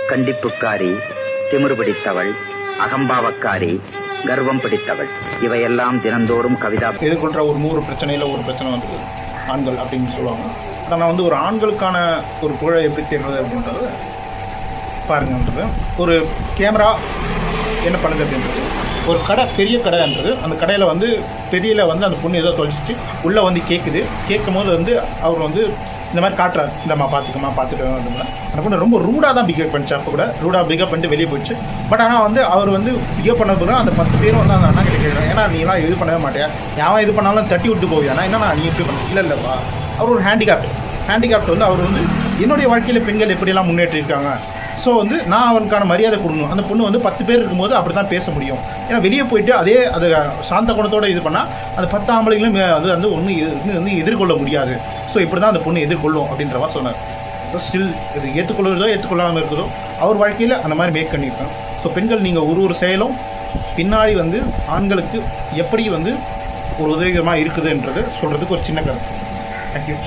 கண்டிப்புக்காரி, திமிரு பிடித்தவள், அகம்பாவக்காரி, கர்வம் பிடித்தவள், இவையெல்லாம் தினந்தோறும் கவிதா எதிர்கொள்கிற ஒரு 100 பிரச்சனையில் ஒரு பிரச்சனை வந்து ஆண்கள் அப்படின்னு சொல்லுவாங்க. ஆனால் நான் வந்து ஒரு ஆண்களுக்கான ஒரு குழை எப்படி தேடுறது அப்படின்றது பாருங்கன்றது, ஒரு கேமரா என்ன பண்ணுது அப்படின்றது, ஒரு கடை, பெரிய கடைன்றது, அந்த கடையில் வந்து பெரியல வந்து அந்த பொண்ணு ஏதோ தொலைச்சிச்சு உள்ளே வந்து கேட்கும் போது வந்து அவர் வந்து இந்த மாதிரி காட்டுறாரு, இந்தம்மா பார்த்துக்கம்மா பார்த்துட்டு அந்த பொண்ணு ரொம்ப ரூடாக தான் பிஹேவ் பண்ணிச்சு. அப்போ கூட ரூடாக பிஹேவ் பண்ணிட்டு வெளியே போயிடுச்சு. பட் ஆனால் வந்து அவர் வந்து பிஹேவ் பண்ண பிறகு அந்த 10 பேரும் வந்து அந்த அண்ணா கிட்ட கேட்குறாங்க, ஏன்னா நீலாம் இது பண்ணவே மாட்டேன், யாவன் இது பண்ணாலும் தட்டி விட்டு போவியானா, என்னன்னா நீ எப்படி பண்ண இல்லைப்பா. அவர் ஒரு ஹேண்டிகேப்ட் வந்து அவர் வந்து என்னுடைய வாழ்க்கையில் பெண்கள் எப்படியெல்லாம் முன்னேற்றிருக்காங்க, ஸோ வந்து நான் அவனுக்கான மரியாதை கொடுக்கணும். அந்த பொண்ணு வந்து 10 பேர் இருக்கும்போது அப்படி தான் பேச முடியும். ஏன்னா வெளியே போயிட்டு அதே அது சாந்த குணத்தோடு இது பண்ணால் அந்த 10 ஆம்பளைங்களும் அது வந்து வந்து எதிர்கொள்ள முடியாது. ஸோ இப்படி தான் அந்த பொண்ணு எதிர்கொள்ளும் அப்படின்ற மாதிரி சொன்னார். ஸ்டில் இது ஏற்றுக்கொள்ளாமல் இருக்குதோ அவர் வாழ்க்கையில் அந்த மாதிரி மேக் பண்ணியிருக்கோம். ஸோ பெண்கள் நீங்கள் ஒரு செயலும் பின்னாடி வந்து ஆண்களுக்கு எப்படி வந்து ஒரு உதவிகரமாக இருக்குதுன்றது சொல்கிறதுக்கு ஒரு சின்ன கருத்து. தேங்க்யூ.